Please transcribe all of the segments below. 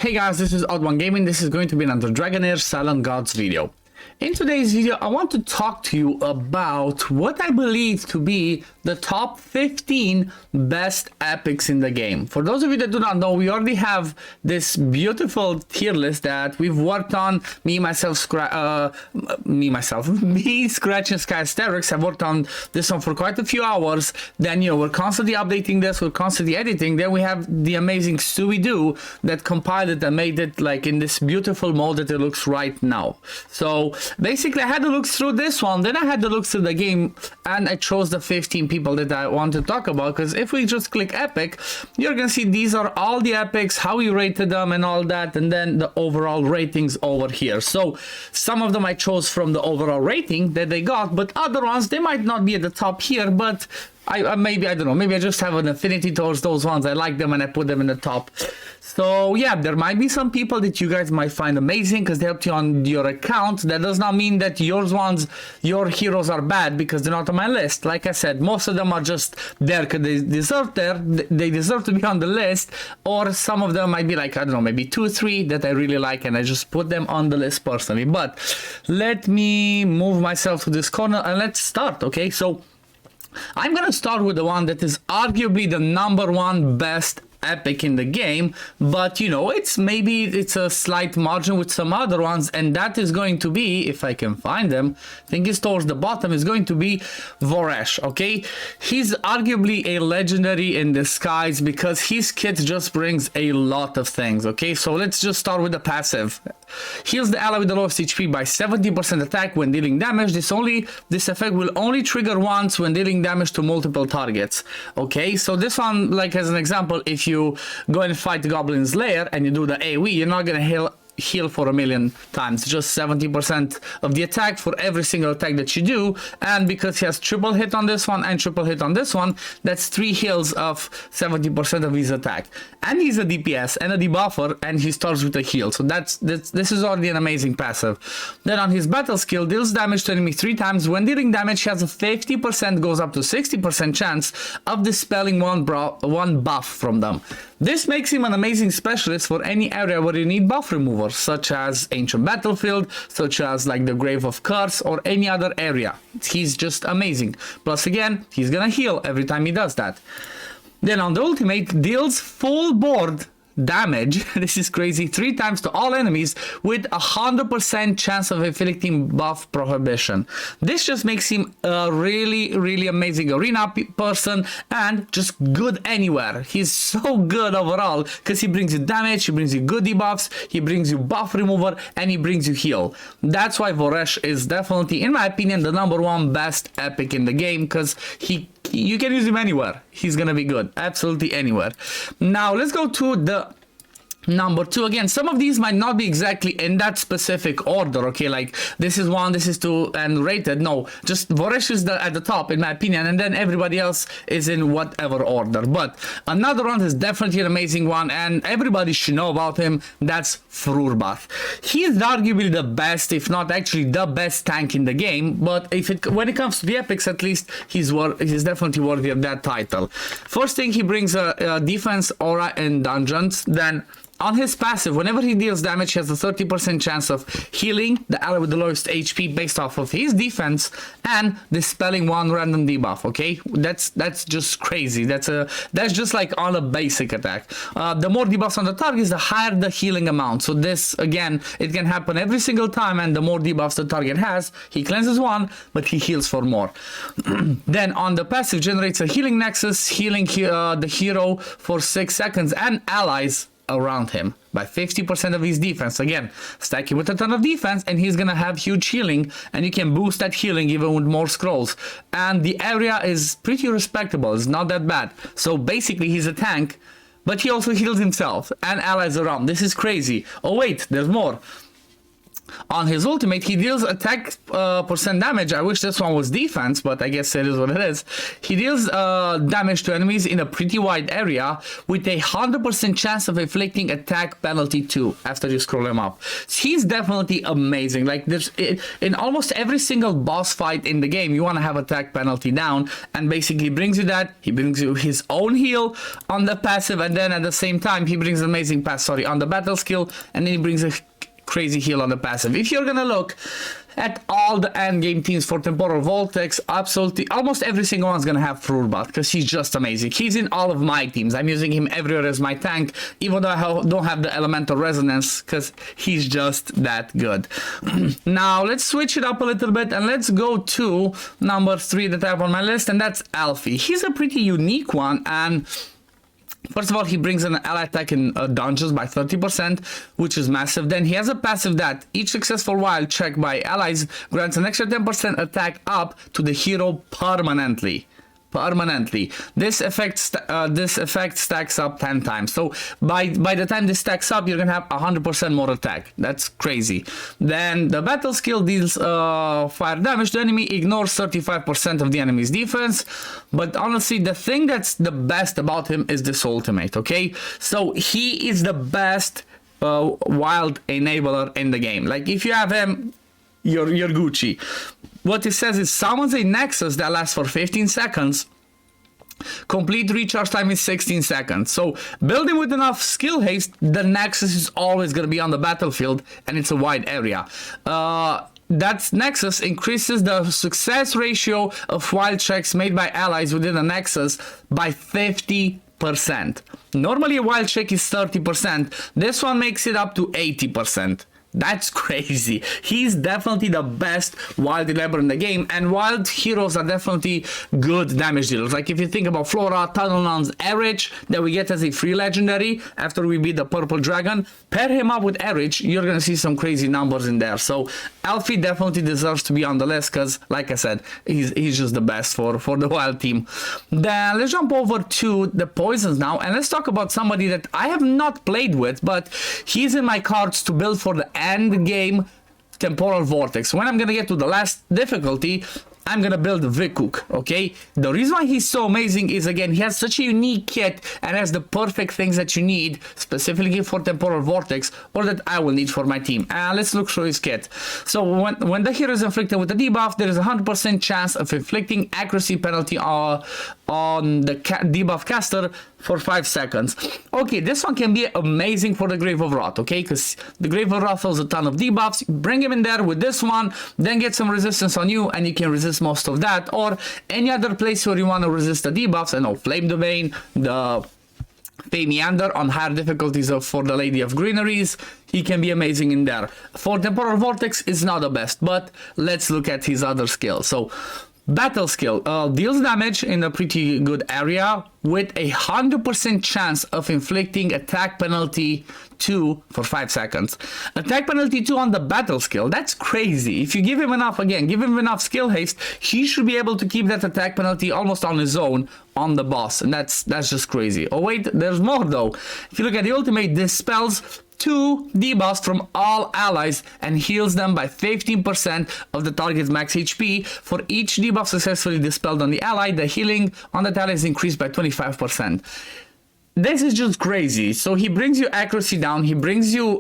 Hey guys, this is OddOneGaming. This is going to be another Dragonheir SilentGods video. In today's video, I want to talk to you about what I believe to be the top 15 best epics in the game. For those of you that do not know, we already have this beautiful tier list that we've worked on. Me, Scratch and Sky Asterix have worked on this one for quite a few hours. Then, we're constantly updating this, we're constantly editing. Then we have the amazing Stewie that compiled it and made it like in this beautiful mode that it looks right now. So basically I had to look through this one, then I had to look through the game, and I chose the 15 people that I want to talk about, because if we just click epic, you're gonna see these are all the epics, how we rated them and all that, and then the overall ratings over here. So some of them I chose from the overall rating that they got, but other ones, they might not be at the top here, but maybe, I don't know, maybe I just have an affinity towards those ones. I like them and I put them in the top. So yeah, there might be some people that you guys might find amazing because they helped you on your account. That does not mean that your heroes are bad because they're not on my list. Like I said, most of them are just there because they deserve to be on the list, or some of them might be like, I don't know, maybe 2 or 3 that I really like and I just put them on the list personally. But let me move myself to this corner and let's start. Okay, so I'm gonna start with the one that is arguably the #1 best epic in the game, but it's a slight margin with some other ones, and that is going to be, if I can find them, I think it's towards the bottom, is going to be Voresh. Okay, he's arguably a legendary in disguise because his kit just brings a lot of things. Okay, so let's just start with the passive. Heals the ally with the lowest HP by 70% attack when dealing damage. This effect will only trigger once when dealing damage to multiple targets. Okay, so this one, like as an example, if you go and fight the Goblin's Lair and you do the AoE, you're not gonna heal for 1,000,000 times, just 70% of the attack for every single attack that you do. And because he has triple hit on this one and triple hit on this one, that's 3 heals of 70% of his attack. And he's a DPS and a debuffer, and he starts with a heal, so this is already an amazing passive. Then on his battle skill, deals damage to enemy 3 times. When dealing damage, he has a 50% goes up to 60% chance of dispelling one buff from them. This makes him an amazing specialist for any area where you need buff removers, such as Ancient Battlefield, such as like the Grave of Curse, or any other area. He's just amazing. Plus again, he's gonna heal every time he does that. Then on the ultimate, deals full board damage, this is crazy, 3 times to all enemies with 100% chance of inflicting buff prohibition. This just makes him a really amazing arena person and just good anywhere. He's so good overall because he brings you damage, he brings you good debuffs, he brings you buff remover, and he brings you heal. That's why Voresh is definitely, in my opinion, the #1 best epic in the game, because you can use him anywhere. He's gonna be good, absolutely anywhere. Now let's go to the #2. Again, some of these might not be exactly in that specific order. Okay, like this is 1, this is 2, and rated. No, just Voresh is at the top in my opinion, and then everybody else is in whatever order. But another one is definitely an amazing one, and everybody should know about him. That's Frurbath. He's arguably the best, if not actually the best tank in the game. But when it comes to the epics, at least he's definitely worthy of that title. First thing, he brings a defense aura in dungeons. Then on his passive, whenever he deals damage, he has a 30% chance of healing the ally with the lowest HP based off of his defense and dispelling 1 random debuff. Okay, that's just crazy. That's just like on a basic attack. The more debuffs on the target, the higher the healing amount. So this, again, it can happen every single time, and the more debuffs the target has, he cleanses 1, but he heals for more. Then on the passive, generates a healing nexus, healing the hero for 6 seconds and allies around him by 50% of his defense. Again, stack him with a ton of defense and he's gonna have huge healing, and you can boost that healing even with more scrolls, and the area is pretty respectable. It's not that bad. So basically he's a tank, but he also heals himself and allies around. This is crazy. Oh wait, there's more. On his ultimate, he deals attack percent damage. I wish this one was defense, but I guess it is what it is. He deals damage to enemies in a pretty wide area with a 100% chance of inflicting attack penalty 2 after you scroll him up. He's definitely amazing. Like, there's in almost every single boss fight in the game, you want to have attack penalty down, and basically brings you that. He brings you his own heal on the passive, and then at the same time, he brings an amazing pass, on the battle skill, and then he brings a crazy heal on the passive. If you're gonna look at all the end game teams for Temporal Vortex, absolutely almost every single one's gonna have Frurbot, because he's just amazing. He's in all of my teams. I'm using him everywhere as my tank, even though I don't have the elemental resonance, because he's just that good. Now let's switch it up a little bit and let's go to number 3 that I have on my list, and that's Alfie. He's a pretty unique one, and first of all, he brings an ally attack in dungeons by 30%, which is massive. Then he has a passive that each successful wild check by allies grants an extra 10% attack up to the hero permanently. This effect stacks up 10 times. So by the time this stacks up, you're gonna have 100% more attack. That's crazy. Then the battle skill deals fire damage. The enemy ignores 35% of the enemy's defense. But honestly, the thing that's the best about him is this ultimate. Okay, so he is the best wild enabler in the game. Like, if you have him, you're Gucci. What it says is summons a Nexus that lasts for 15 seconds. Complete recharge time is 16 seconds. So building with enough skill haste, the Nexus is always going to be on the battlefield, and it's a wide area. That Nexus increases the success ratio of wild checks made by allies within the Nexus by 50%. Normally a wild check is 30%. This one makes it up to 80%. That's crazy. He's definitely the best wild enabler in the game, and wild heroes are definitely good damage dealers. Like, if you think about Flora, Tunneln's Erich that we get as a free legendary after we beat the purple dragon, pair him up with Erich, you're gonna see some crazy numbers in there. So Alfie definitely deserves to be on the list, because like I said, he's just the best for the wild team. Then let's jump over to the poisons now, and let's talk about somebody that I have not played with, but he's in my cards to build for the end game Temporal Vortex. When I'm gonna get to the last difficulty, I'm gonna build Vikuk, okay? The reason why he's so amazing is, again, he has such a unique kit and has the perfect things that you need specifically for Temporal Vortex, or that I will need for my team. Let's look through his kit. So when the hero is inflicted with a debuff, there is a 100% chance of inflicting accuracy penalty on the debuff caster for 5 seconds. Okay, this one can be amazing for the Grave of Wrath, okay? Because the Grave of Wrath has a ton of debuffs. Bring him in there with this one, then get some resistance on you, and you can resist most of that. Or any other place where you want to resist the debuffs. I know Flame Domain, the Fey Meander on higher difficulties for the Lady of Greeneries. He can be amazing in there. For Temporal Vortex, it's not the best, but let's look at his other skills. So battle skill deals damage in a pretty good area with a 100% chance of inflicting attack penalty 2 for 5 seconds. Attack penalty 2 on the battle skill. That's crazy. If you give him enough, again, give him enough skill haste, he should be able to keep that attack penalty almost on his own on the boss, and that's just crazy. Oh wait, there's more though. If you look at the ultimate, dispels 2 debuffs from all allies and heals them by 15% of the target's max HP. For each debuff successfully dispelled on the ally, the healing on that ally is increased by 25%. This is just crazy. So he brings you accuracy down, he brings you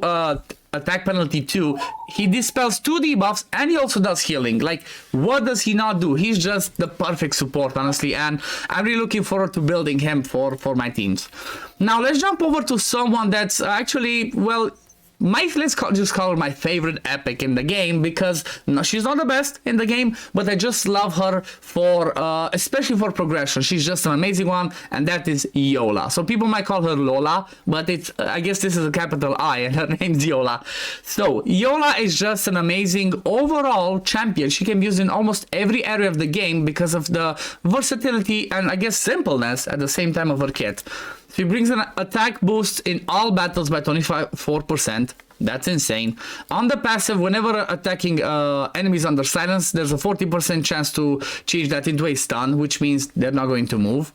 attack penalty 2, he dispels 2 debuffs, and he also does healing. Like, what does he not do? He's just the perfect support, honestly, and I'm really looking forward to building him for my teams. Now let's jump over to someone that's actually, well, let's just call her my favorite epic in the game, because no, she's not the best in the game, but I just love her for especially for progression. She's just an amazing one, and that is Yola. So people might call her Lola, but it's I guess this is a capital I and her name's Yola. So Yola is just an amazing overall champion. She can be used in almost every area of the game because of the versatility and I guess simpleness at the same time of her kit. She brings an attack boost in all battles by 24%. That's insane. On the passive, whenever attacking enemies under silence, there's a 40% chance to change that into a stun, which means they're not going to move.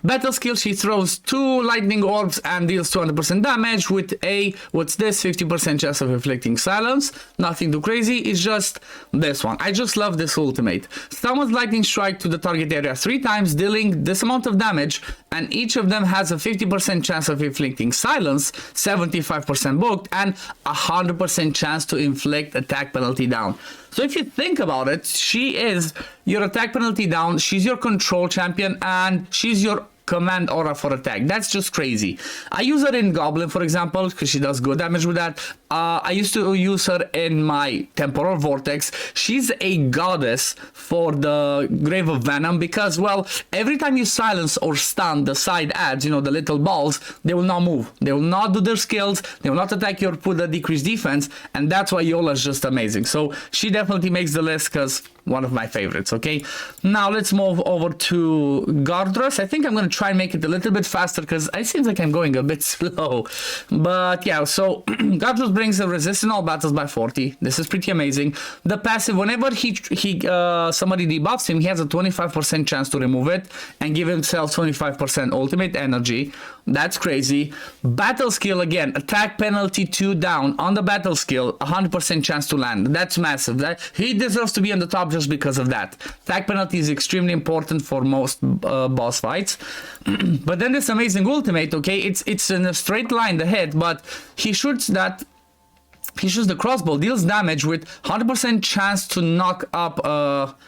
Battle skill, she throws 2 lightning orbs and deals 200% damage with a, what's this, 50% chance of inflicting silence. Nothing too crazy, it's just this one. I just love this ultimate. Summons lightning strike to the target area 3 times, dealing this amount of damage, and each of them has a 50% chance of inflicting silence, 75% booked, and 100% chance to inflict attack penalty down. So if you think about it, she is your attack penalty down, she's your control champion, and she's your command aura for attack. That's just crazy. I use her in Goblin, for example, because she does good damage with that. I used to use her in my Temporal Vortex. She's a goddess for the Grave of Venom because, well, every time you silence or stun the side adds, you know, the little balls, they will not move. They will not do their skills. They will not attack you or put a decreased defense. And that's why Yola is just amazing. So she definitely makes the list because one of my favorites, okay? Now let's move over to Gardris. I think I'm going to try and make it a little bit faster because it seems like I'm going a bit slow. But yeah, so Gardris brings a resist in all battles by 40. This is pretty amazing. The passive, whenever somebody debuffs him, he has a 25% chance to remove it and give himself 25% ultimate energy. That's crazy. Battle skill, again, attack penalty 2 down on the battle skill, 100% chance to land. That's massive. He deserves to be on the top just because of that. Attack penalty is extremely important for most boss fights. But then this amazing ultimate, okay, it's in a straight line ahead, but he shoots that. He shoots the crossbow, deals damage with 100% chance to knock up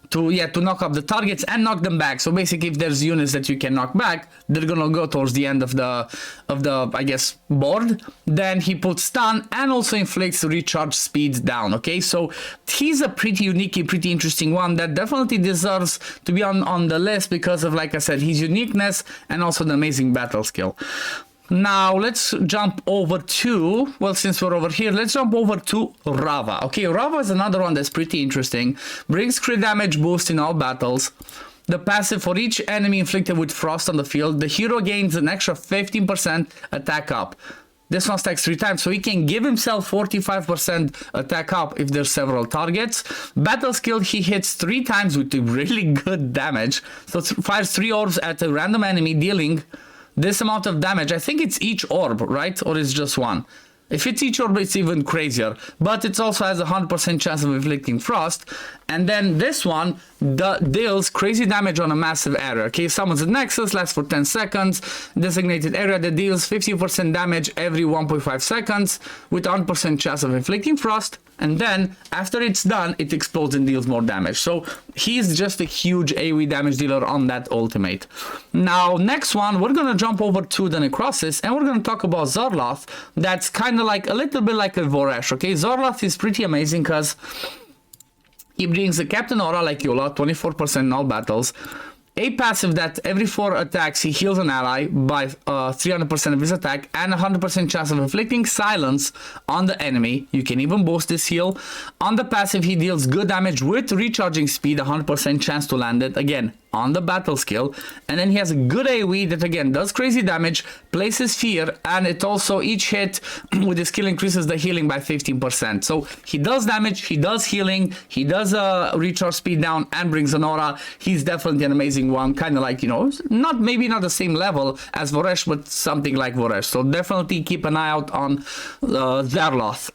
to knock up the targets and knock them back. So basically, if there's units that you can knock back, they're gonna go towards the end of the I guess board. Then he puts stun and also inflicts recharge speed down. Okay, so he's a pretty unique, pretty interesting one that definitely deserves to be on the list because of, like I said, his uniqueness and also the amazing battle skill. Now let's jump over to, well, since we're over here, let's jump over to Rava. Okay, Rava is another one that's pretty interesting. Brings crit damage boost in all battles. The passive, for each enemy inflicted with frost on the field, the hero gains an extra 15% attack up. This one stacks 3 times, so he can give himself 45% attack up if there's several targets. Battle skill, he hits 3 times with really good damage. So it fires 3 orbs at a random enemy, dealing this amount of damage. I think it's each orb, right? Or it's just one? If it's each orb, it's even crazier. But it also has a 100% chance of inflicting frost. And then this one deals crazy damage on a massive area. Okay, summons a Nexus, lasts for 10 seconds. Designated area that deals 50% damage every 1.5 seconds with 100% chance of inflicting frost. And then, after it's done, it explodes and deals more damage. So, he's just a huge AoE damage dealer on that ultimate. Now, next one, we're going to jump over to the Necrosis, and we're going to talk about Zorroth. That's kind of like, a little bit like a Voresh, okay? Zorroth is pretty amazing because he brings the Captain Aura like Yola, 24% in all battles. A passive that every 4 attacks he heals an ally by 300% of his attack and 100% chance of inflicting silence on the enemy. You can even boost this heal. On the passive, he deals good damage with recharging speed, 100% chance to land it. Again, on the battle skill. And then he has a good AoE that again does crazy damage, places fear, and it also each hit with his skill increases the healing by 15%. So he does damage, he does healing, he does recharge speed down and brings an aura. He's definitely an amazing one, kind of like, you know, maybe not the same level as Voresh, but something like Voresh. So definitely keep an eye out on Zorroth.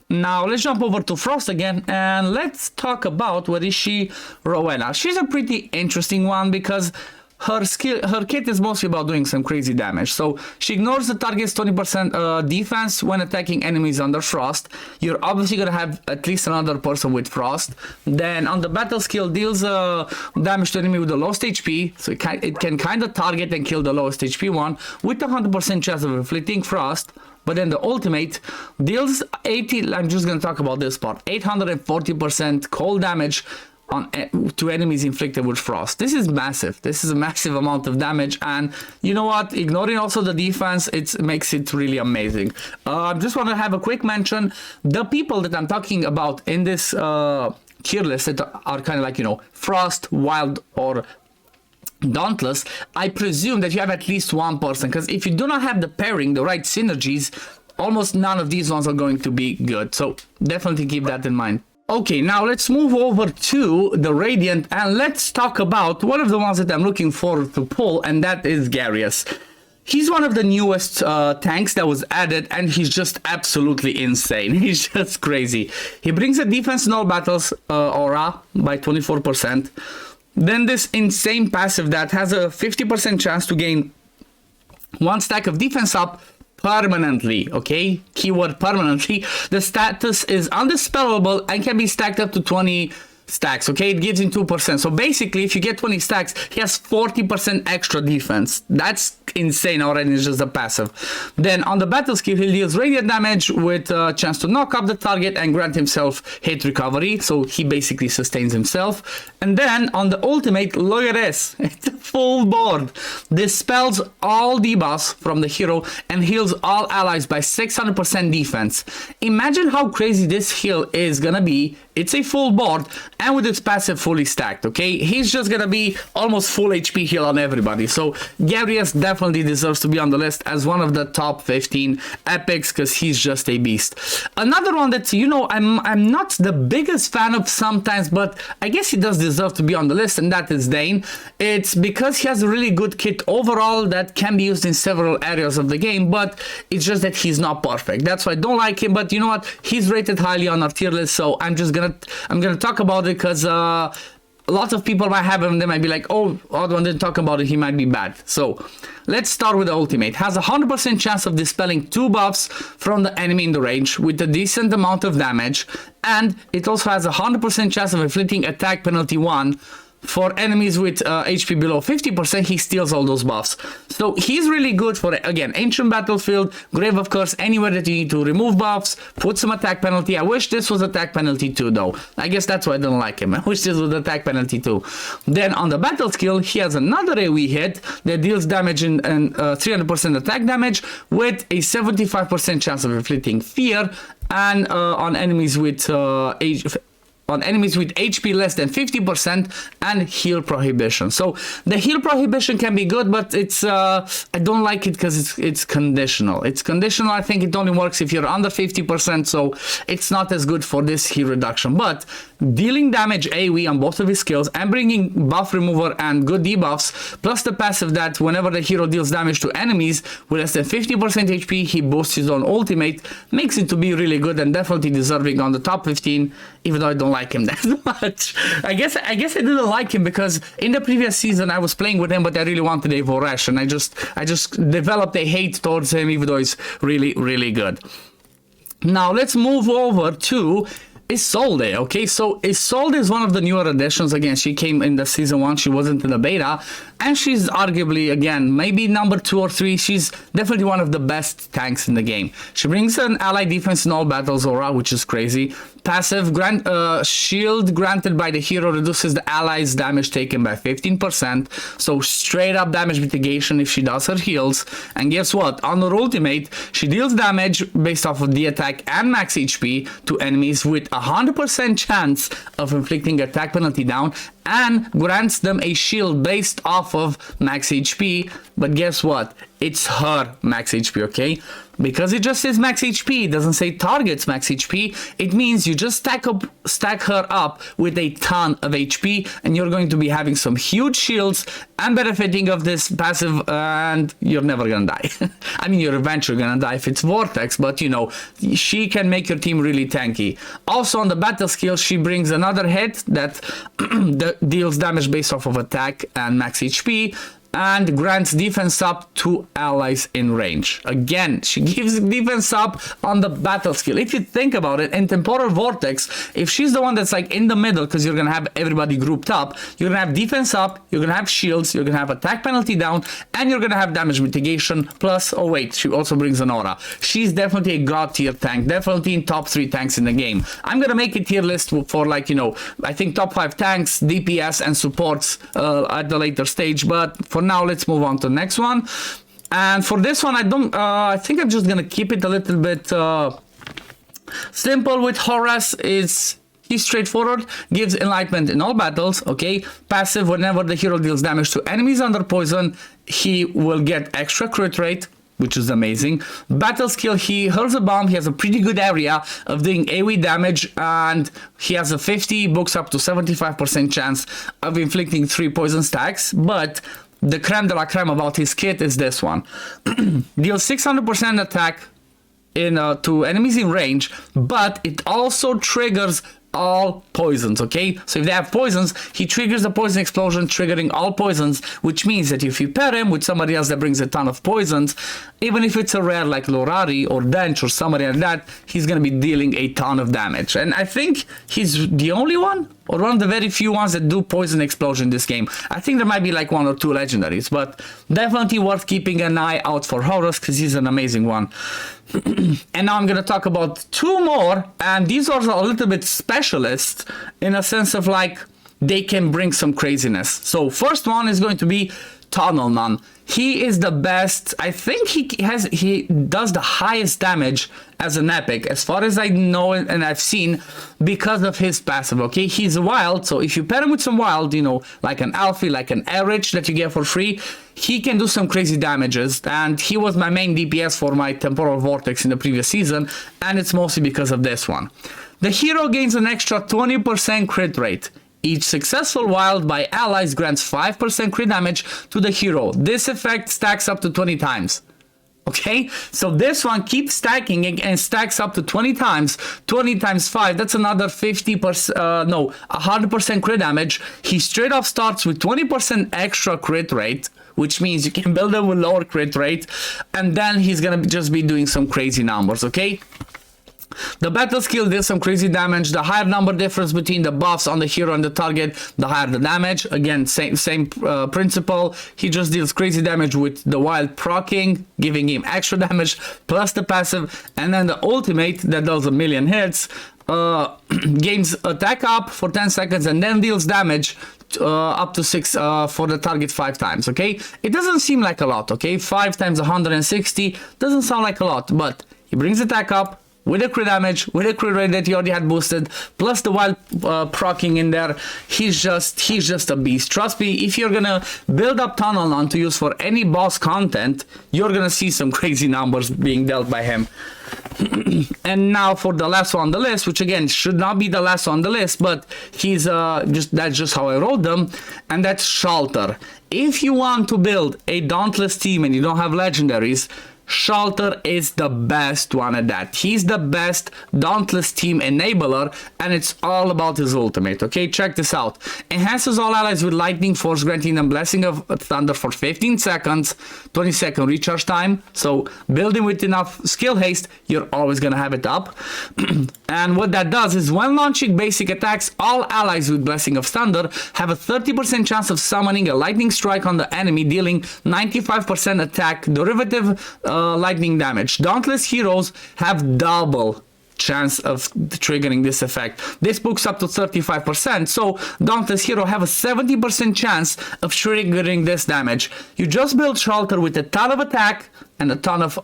Now let's jump over to Frost again and let's talk about, where is she? Rowena. She's a pretty interesting one because her kit is mostly about doing some crazy damage. So she ignores the target's 20% defense when attacking enemies under Frost. You're obviously gonna have at least another person with Frost. Then on the battle skill, deals damage to enemy with the lowest HP. So it can kind of target and kill the lowest HP one with a 100% chance of inflicting Frost. But then the ultimate deals 80, I'm just going to talk about this part, 840% cold damage to enemies inflicted with frost. This is massive. This is a massive amount of damage, and you know what, ignoring also the defense, it makes it really amazing. Just want to have a quick mention, the people that I'm talking about in this tier list that are kind of like, you know, Frost, Wild, or Dauntless, I presume that you have at least one person, because if you do not have the pairing, the right synergies, almost none of these ones are going to be good. So definitely keep that in mind. Okay, now let's move over to the Radiant and let's talk about one of the ones that I'm looking forward to pull, and that is Garious. He's one of the newest tanks that was added, and he's just absolutely insane. He's just crazy. He brings a defense in all battles aura by 24%. Then this insane passive that has a 50% chance to gain 1 stack of defense up permanently, okay? Keyword permanently. The status is undispellable and can be stacked up to 20 stacks, okay? It gives him 2%. So basically, if you get 20 stacks, he has 40% extra defense. That's insane already. It's just a passive. Then on the battle skill, he deals radiant damage with a chance to knock up the target and grant himself hit recovery. So he basically sustains himself. And then on the ultimate, look at this. It's a full board. Dispels all debuffs from the hero and heals all allies by 600% defense. Imagine how crazy this heal is gonna be. It's a full board and with its passive fully stacked, okay? He's just gonna be almost full HP heal on everybody. So Garious definitely deserves to be on the list as one of the top 15 epics because he's just a beast. Another one that, you know, I'm not the biggest fan of sometimes, but I guess he does deserve to be on the list, and that is Dane. It's because he has a really good kit overall that can be used in several areas of the game, but it's just that he's not perfect. That's why I don't like him, but you know what? He's rated highly on our tier list, so I'm gonna talk about it because a lot of people might have him. They might be like, oh, OddOne didn't talk about it, he might be bad. So let's start with the ultimate. Has a 100% chance of dispelling 2 buffs from the enemy in the range with a decent amount of damage, and it also has a 100% chance of inflicting attack penalty 1 for enemies with HP below 50%. He steals all those buffs. So he's really good for, again, Ancient Battlefield, Grave of Curse, anywhere that you need to remove buffs, put some attack penalty. I wish this was attack penalty 2 though. I guess that's why I don't like him. I wish this was attack penalty 2. Then on the battle skill, he has another AoE hit that deals damage and 300% attack damage with a 75% chance of inflicting fear, and on enemies with HP less than 50% and heal prohibition. So the heal prohibition can be good, but it's I don't like it because it's conditional. It's conditional. I think it only works if you're under 50%, so it's not as good for this heal reduction. But dealing damage AoE on both of his skills and bringing buff remover and good debuffs, plus the passive that whenever the hero deals damage to enemies with less than 50% HP, he boosts his own ultimate, makes it to be really good and definitely deserving on the top 15, even though I don't like him that much. I guess I didn't like him because in the previous season I was playing with him, but I really wanted a Voresh, and I just developed a hate towards him, even though he's really, really good. Now let's move over to Isolde. Okay, so Isolde is one of the newer additions. Again, she came in the season 1, she wasn't in the beta, and she's arguably, again, maybe number 2 or 3. She's definitely one of the best tanks in the game. She brings an ally defense in all battles aura, which is crazy. Passive, shield granted by the hero reduces the ally's damage taken by 15%. So straight up damage mitigation if she does her heals. And guess what? On her ultimate, she deals damage based off of the attack and max HP to enemies with 100% chance of inflicting attack penalty down, and grants them a shield based off of max HP. But guess what? It's her max HP, okay? Because it just says max HP, it doesn't say targets max HP. It means you just stack her up with a ton of HP, and you're going to be having some huge shields and benefiting of this passive, and you're never gonna die. I mean, you're eventually gonna die if it's Vortex, but you know, she can make your team really tanky. Also on the battle skill, she brings another hit that deals damage based off of attack and max HP, and grants defense up to allies in range. Again, she gives defense up on the battle skill. If you think about it, in Temporal Vortex, if she's the one that's like in the middle, because you're gonna have everybody grouped up, you're gonna have defense up, you're gonna have shields, you're gonna have attack penalty down, and you're gonna have damage mitigation, plus, oh wait, she also brings an aura. She's definitely a god tier tank, definitely in top 3 tanks in the game. I'm gonna make a tier list for, like, you know, I think top 5 tanks, DPS, and supports at the later stage, but for now, let's move on to the next one. And for this one, I think I'm just gonna keep it a little bit simple with Horus. He's straightforward, gives enlightenment in all battles, okay? Passive, whenever the hero deals damage to enemies under poison, he will get extra crit rate. which is amazing. Battle skill, he hurls a bomb, he has a pretty good area of doing AoE damage, and he has a 50, books up to 75% chance of inflicting 3 poison stacks, but the creme de la creme about his kit is this one. Deals 600% attack to enemies in range, but it also triggers all poisons, okay? So if they have poisons, he triggers a poison explosion, triggering all poisons, which means that if you pair him with somebody else that brings a ton of poisons, even if it's a rare like Lorari or Dench or somebody like that, he's gonna be dealing a ton of damage. And I think he's the only one, or one of the very few ones that do poison explosion in this game. I think there might be like 1 or 2 legendaries, but definitely worth keeping an eye out for Horus, because he's an amazing one. And now I'm gonna talk about 2 more, and these are a little bit specialist in a sense of like they can bring some craziness. So first one is going to be Tunneln. He is the best. I think he does the highest damage as an epic, as far as I know and I've seen, because of his passive. Okay, he's wild, so if you pair him with some wild, you know, like an Alfie, like an Erich that you get for free, he can do some crazy damages. And he was my main DPS for my temporal vortex in the previous season, and it's mostly because of this one. The hero gains an extra 20% crit rate. Each successful wild by allies grants 5% crit damage to the hero. This effect stacks up to 20 times. Okay, so this one keeps stacking and stacks up to 20 times. 20 times 5, that's another 100% crit damage. He straight off starts with 20% extra crit rate, which means you can build him with lower crit rate, and then he's gonna just be doing some crazy numbers, okay? The battle skill deals some crazy damage. The higher number difference between the buffs on the hero and the target, the higher the damage. Again, same principle. He just deals crazy damage with the wild proccing, giving him extra damage, plus the passive, and then the ultimate that does 1,000,000 hits, gains attack up for 10 seconds and then deals damage up to 6 for the target 5 times, okay? It doesn't seem like a lot, okay? 5 times 160 doesn't sound like a lot, but he brings attack up, with a crit damage, with a crit rate that he already had boosted, plus the wild proccing in there, he's just a beast. Trust me, if you're gonna build up Tunneln to use for any boss content, you're gonna see some crazy numbers being dealt by him. And now for the last one on the list, which again should not be the last one on the list, but he's that's just how I wrote them, and that's Shelter. If you want to build a Dauntless team and you don't have legendaries, Shelter is the best one at that. He's the best Dauntless team enabler, and it's all about his ultimate, okay? Check this out. Enhances all allies with lightning force, granting them blessing of thunder for 15 seconds, 20-second recharge time. So building with enough skill haste, you're always gonna have it up. And what that does is when launching basic attacks, all allies with blessing of thunder have a 30% chance of summoning a lightning strike on the enemy, dealing 95% attack derivative lightning damage. Dauntless heroes have double chance of triggering this effect. This books up to 35%, so Dauntless hero have a 70% chance of triggering this damage. You just build Shelter with a ton of attack and a ton of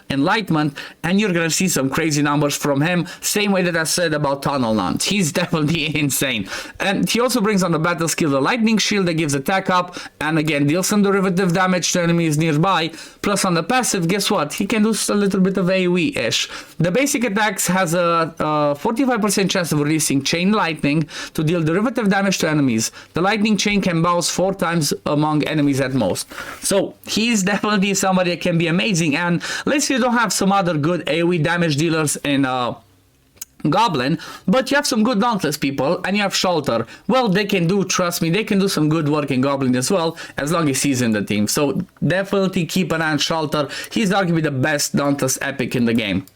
enlightenment, and you're gonna see some crazy numbers from him, same way that I said about Tunneln. He's definitely insane. And he also brings on the battle skill the lightning shield that gives attack up, and again deals some derivative damage to enemies nearby. Plus on the passive, guess what, he can do a little bit of AoE-ish. The basic attacks has a 45% chance of releasing chain lightning to deal derivative damage to enemies. The lightning chain can bounce 4 times among enemies at most. So he's definitely somebody that can be amazing. And let's say you don't have some other good AoE damage dealers in Goblin, but you have some good Dauntless people and you have Shelter. Well, they can do, trust me, they can do some good work in Goblin as well, as long as he's in the team. So definitely keep an eye on Shelter. He's arguably the best Dauntless epic in the game.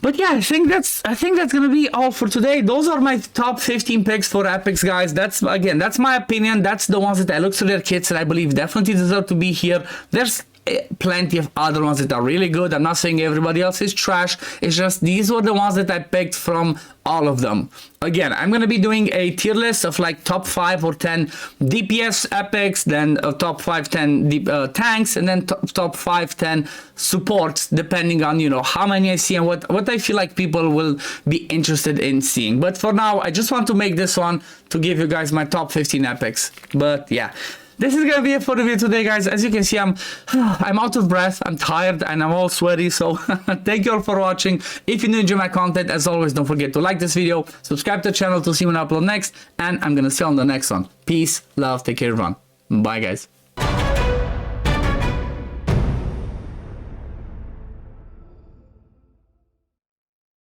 But yeah, I think that's gonna be all for today. Those are my top 15 picks for epics, guys. That's my opinion. That's the ones that I looked through their kits and I believe definitely deserve to be here. There's plenty of other ones that are really good. I'm not saying everybody else is trash. It's just these were the ones that I picked from all of them. Again, I'm gonna be doing a tier list of like top 5 or 10 DPS epics, then top 5, 10 tanks, and then top 5, 10 supports, depending on, you know, how many I see and what I feel like people will be interested in seeing. But for now, I just want to make this one to give you guys my top 15 epics. But yeah, this is gonna be it for the video today, guys. As you can see, I'm out of breath, I'm tired, and I'm all sweaty. So thank you all for watching. If you enjoy my content, as always, don't forget to like this video, subscribe to the channel to see when I upload next, and I'm gonna see you on the next one. Peace, love, take care, everyone. Bye, guys.